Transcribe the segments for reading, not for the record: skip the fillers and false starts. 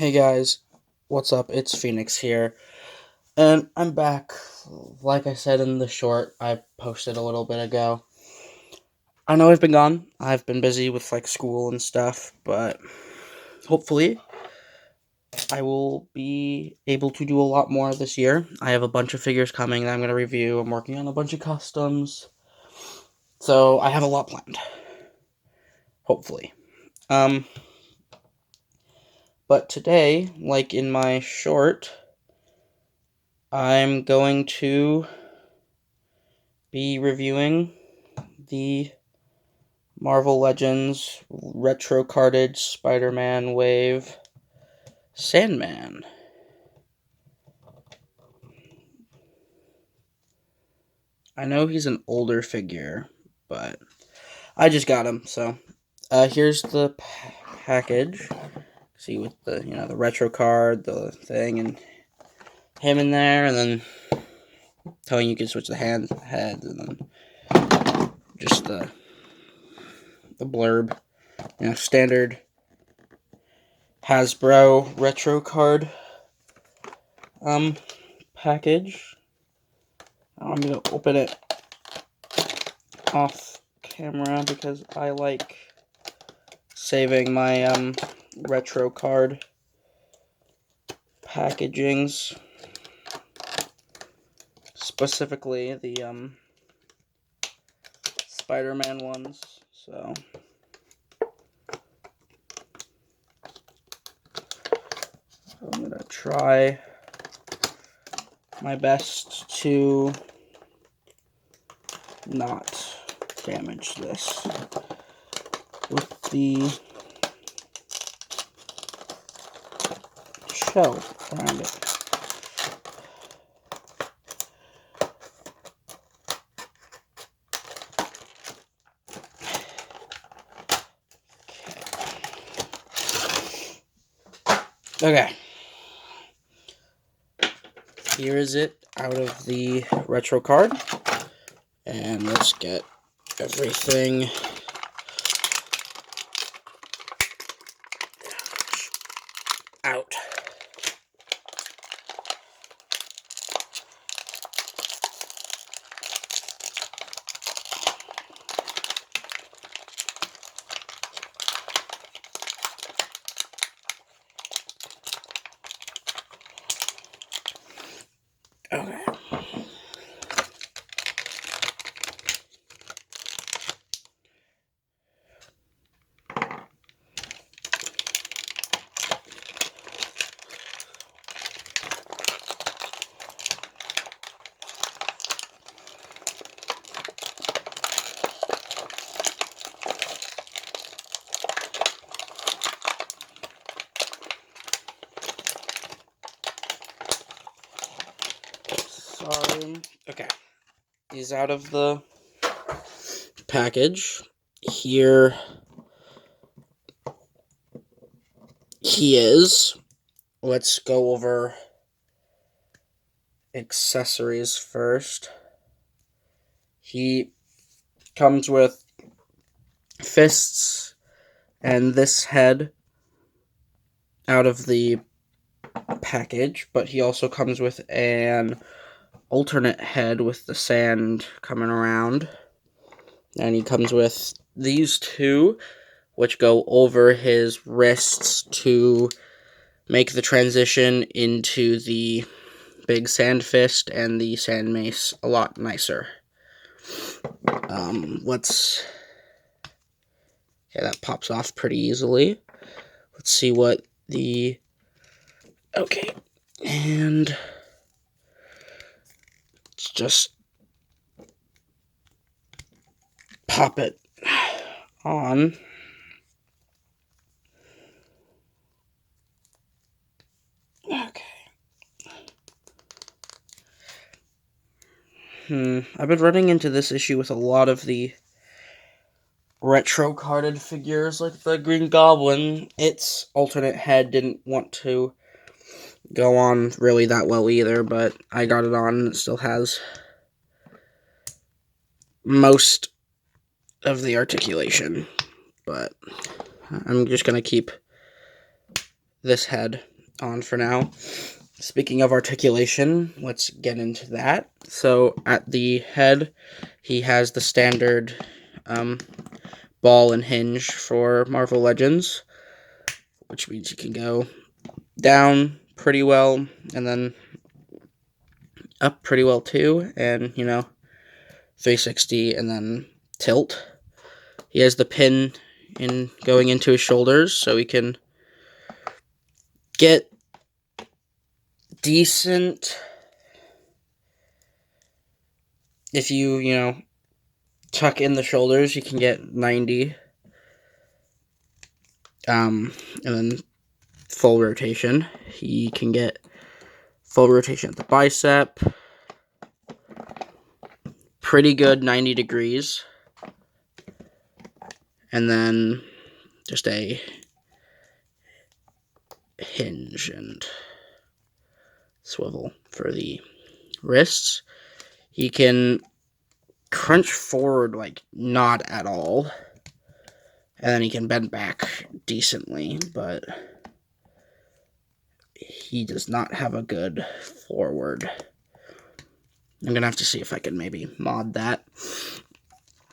Hey guys, what's up? It's Phoenix here, and I'm back. Like I said in the short I posted a little bit ago. I know I've been gone. I've been busy with school and stuff, but hopefully I will be able to do a lot more this year. I have a bunch of figures coming that I'm going to review. I'm working on a bunch of customs, so I have a lot planned. Hopefully. Um, but today, like in my short, I'm going to be reviewing the Marvel Legends retro carded Spider-Man wave Sandman. I know he's an older figure, but I just got him, so here's the package. See, with the the retro card, the thing, and him in there, and then telling you can switch the head, and then just the blurb, standard Hasbro retro card package. I'm gonna open it off camera because I like saving my retro card packagings, specifically the Spider-Man ones. So I'm gonna try my best to not damage this with the shell around it. Okay. Here is it out of the retro card. And let's get everything out. Okay. Sorry. Okay. He's out of the package. Here he is. Let's go over accessories first. He comes with fists and this head out of the package, but he also comes with an alternate head with the sand coming around. And he comes with these two, which go over his wrists to make the transition into the big sand fist and the sand mace a lot nicer. That pops off pretty easily. Let's see what the... Okay, and let's just pop it on. Okay. I've been running into this issue with a lot of the retro carded figures, like the Green Goblin. Its alternate head didn't want to go on really that well either, but I got it on and it still has most of the articulation. But I'm just gonna keep this head on for now. Speaking of articulation, let's get into that. So at the head, he has the standard ball and hinge for Marvel Legends, which means you can go down pretty well and then up pretty well too, and 360 and then tilt. He has the pin in going into his shoulders, so he can get decent if you tuck in the shoulders. You can get 90, and then full rotation. He can get full rotation at the bicep, pretty good 90 degrees, and then just a hinge and swivel for the wrists. He can crunch forward like not at all, and then he can bend back decently, but he does not have a good forward. I'm gonna have to see if I can maybe mod that,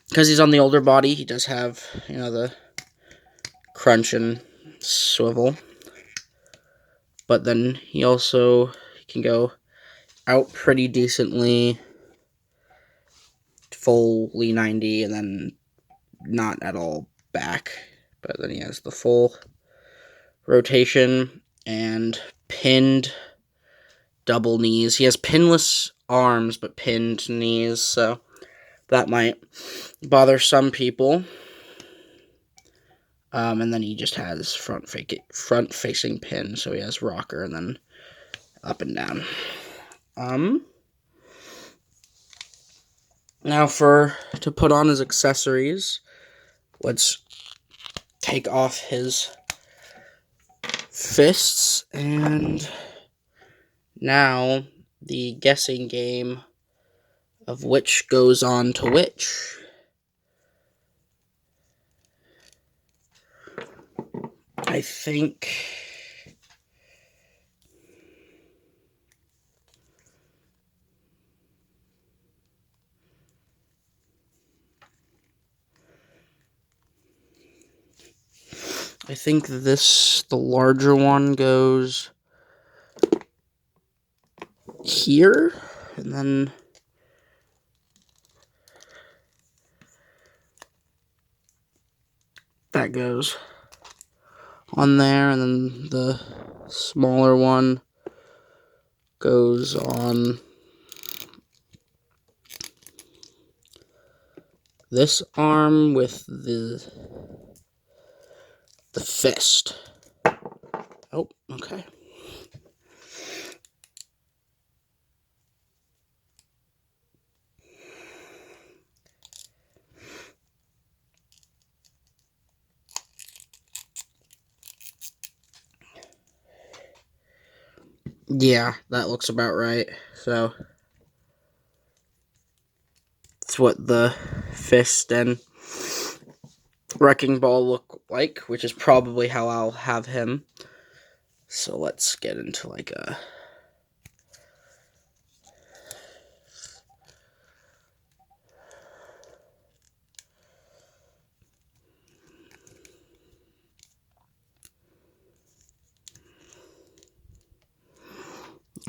because he's on the older body. He does have the crunch and swivel, but then he can go out pretty decently, fully 90, and then not at all back. But then he has the full rotation and pinned double knees. He has pinless arms but pinned knees, so that might bother some people. And then he just has front-facing pin, so he has rocker and then up and down. Now to put on his accessories, let's take off his fists, and now the guessing game of which goes on to which. I think the larger one goes here, and then that goes on there, and then the smaller one goes on this arm with the fist. Oh, okay. Yeah, that looks about right. So that's what the fist and wrecking ball look like, which is probably how I'll have him. So let's get into like a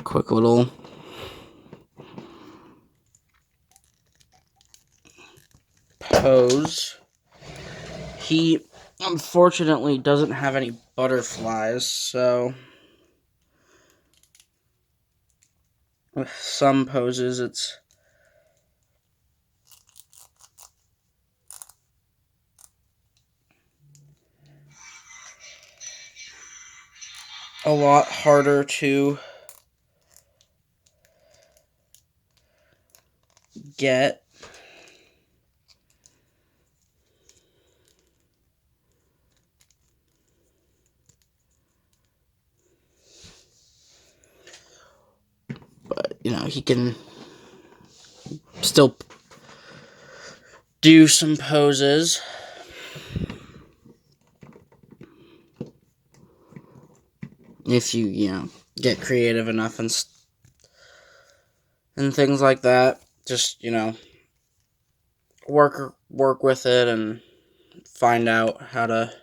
quick little pose. He unfortunately doesn't have any butterflies, so with some poses it's a lot harder to get. But, he can still do some poses. if you, get creative enough and things like that. Just, work with it and find out how to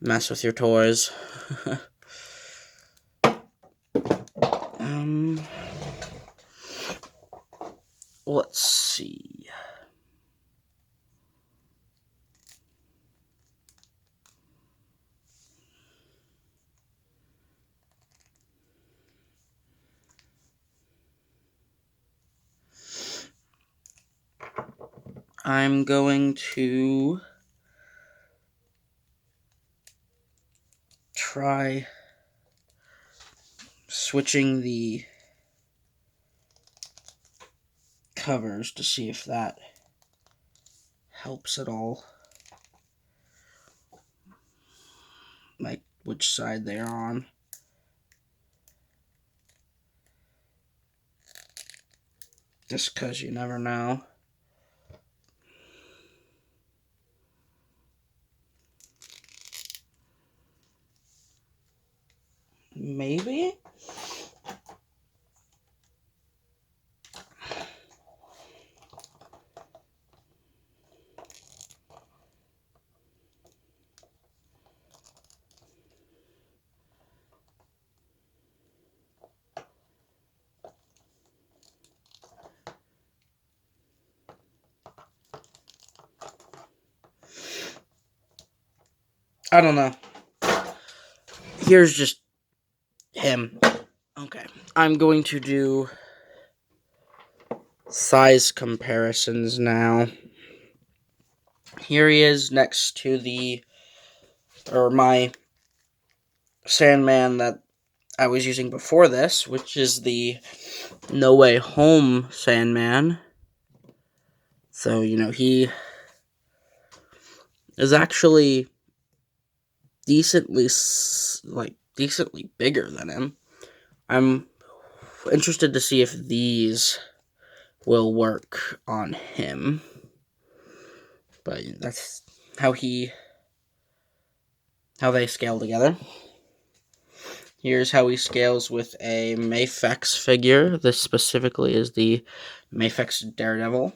mess with your toys. um, let's see. I'm going to try switching the covers to see if that helps at all. Like which side they're on. Just because you never know. Maybe? I don't know. Here's just him. Okay. I'm going to do size comparisons now. Here he is next to my Sandman that I was using before this, which is the No Way Home Sandman. So, he is actually decently bigger than him. I'm interested to see if these will work on him. But that's how they scale together. Here's how he scales with a Mafex figure. This specifically is the Mafex Daredevil.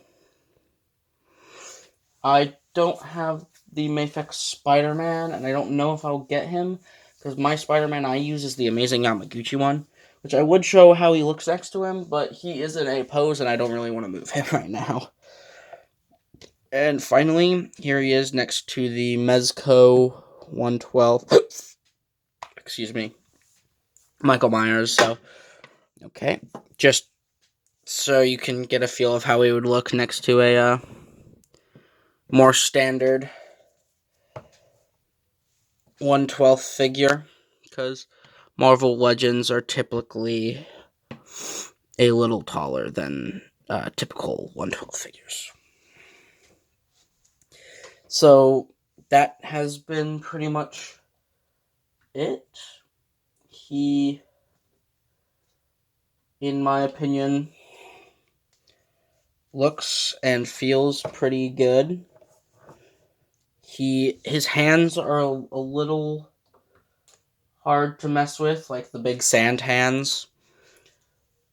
I don't have the Mafex Spider-Man, and I don't know if I'll get him, because my Spider-Man I use is the Amazing Yamaguchi one, which I would show how he looks next to him, but he is in a pose, and I don't really want to move him right now. And finally, here he is next to the Mezco 112. Excuse me. Michael Myers. So, okay. Just so you can get a feel of how he would look next to a more standard 1/12 figure. Because Marvel Legends are typically a little taller than typical 1/12 figures. So, that has been pretty much it. He, in my opinion, looks and feels pretty good. His hands are a little hard to mess with, like the big sand hands.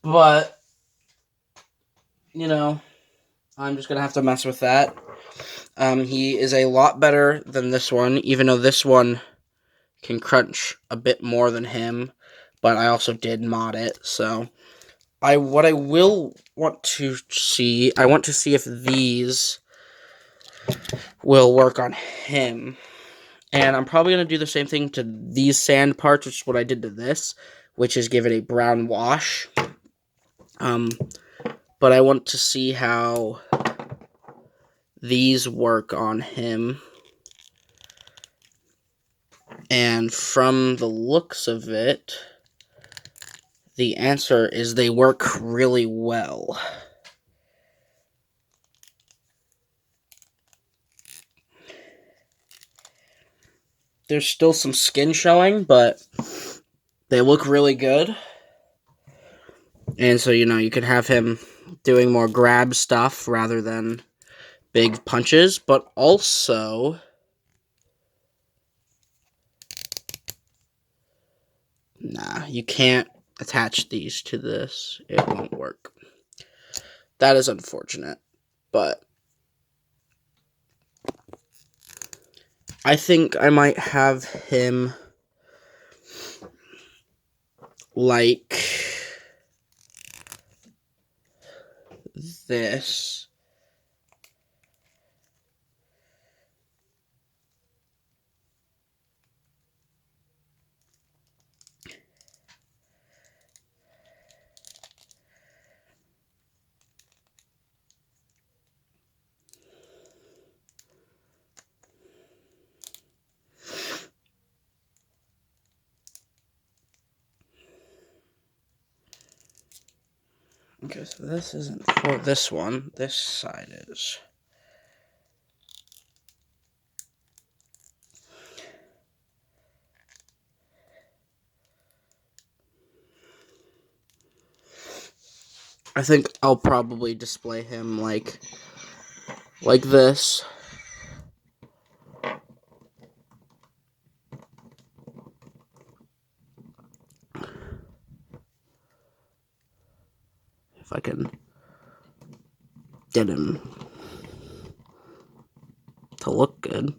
But, I'm just gonna have to mess with that. He is a lot better than this one, even though this one can crunch a bit more than him. But I also did mod it, so I want to see if these will work on him. And I'm probably going to do the same thing to these sand parts, which is what I did to this, which is give it a brown wash. But I want to see how these work on him. And from the looks of it, the answer is they work really well. There's still some skin showing, but they look really good. And so, you can have him doing more grab stuff rather than big punches, but also Nah, you can't attach these to this. It won't work. That is unfortunate, but I think I might have him like this. Okay, so this isn't for this one. This side is. I think I'll probably display him like this. If I can get him to look good.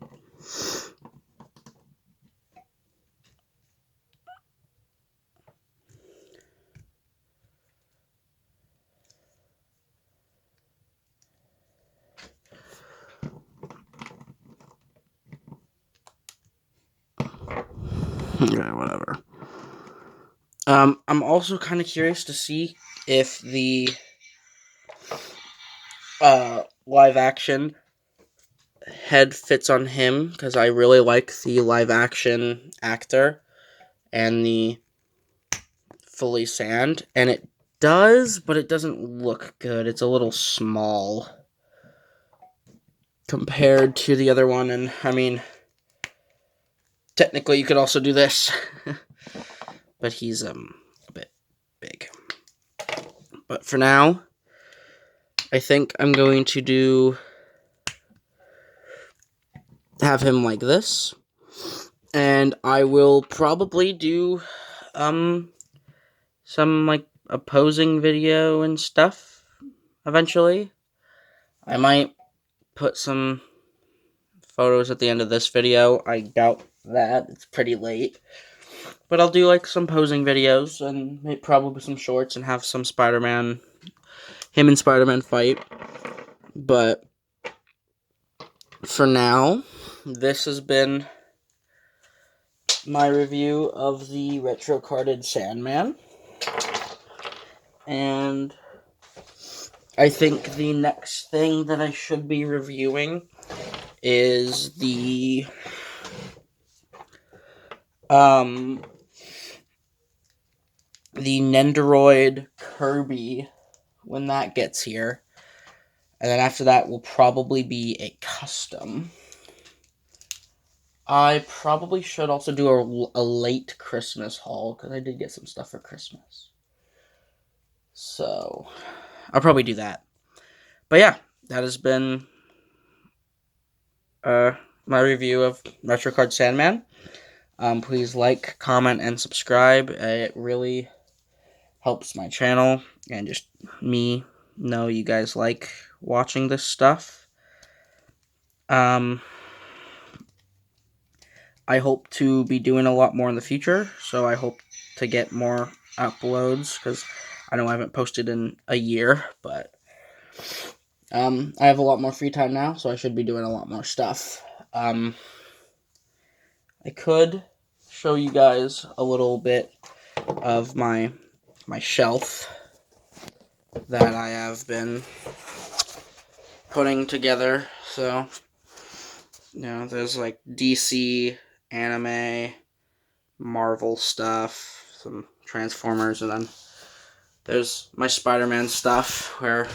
Okay, whatever. I'm also kind of curious to see if the live action head fits on him, because I really like the live action actor and the fully sand, and it does, but it doesn't look good. It's a little small compared to the other one, and I mean, technically you could also do this, but he's a bit big. But for now, I think I'm going to have him like this, and I will probably do some like opposing video and stuff eventually. I might put some photos at the end of this video. I doubt that. It's pretty late. But I'll do like some posing videos and maybe probably some shorts and have some him and Spider-Man fight. But for now, this has been my review of the retro carded Sandman. And I think the next thing that I should be reviewing is the Nendoroid Kirby when that gets here. And then after that will probably be a custom. I probably should also do a late Christmas haul, because I did get some stuff for Christmas. So, I'll probably do that. But yeah, that has been my review of Retro Card Sandman. Please like, comment, and subscribe. It really helps my channel and just me know you guys like watching this stuff. I hope to be doing a lot more in the future, so I hope to get more uploads, because I know I haven't posted in a year, but I have a lot more free time now, so I should be doing a lot more stuff. I could show you guys a little bit of my shelf that I have been putting together. So, there's like DC, anime, Marvel stuff, some Transformers, and then there's my Spider-Man stuff, where,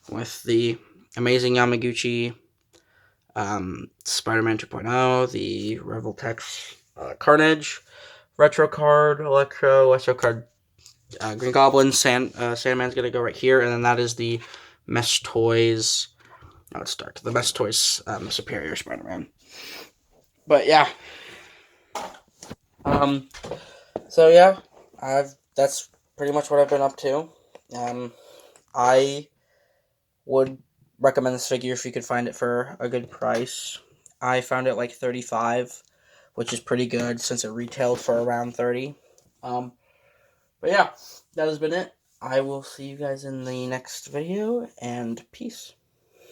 with the Amazing Yamaguchi, Spider-Man 2.0, the Revoltex Carnage, Retro Card, Retro Card Green Goblin, Sandman's gonna go right here, and then that is the Mesh Toys. No, it's dark. The Mesh Toys Superior Spider-Man. But yeah, So yeah, that's pretty much what I've been up to. I would recommend this figure if you could find it for a good price. I found it like 35, which is pretty good since it retailed for around 30. Um, but yeah, that has been it. I will see you guys in the next video, and peace.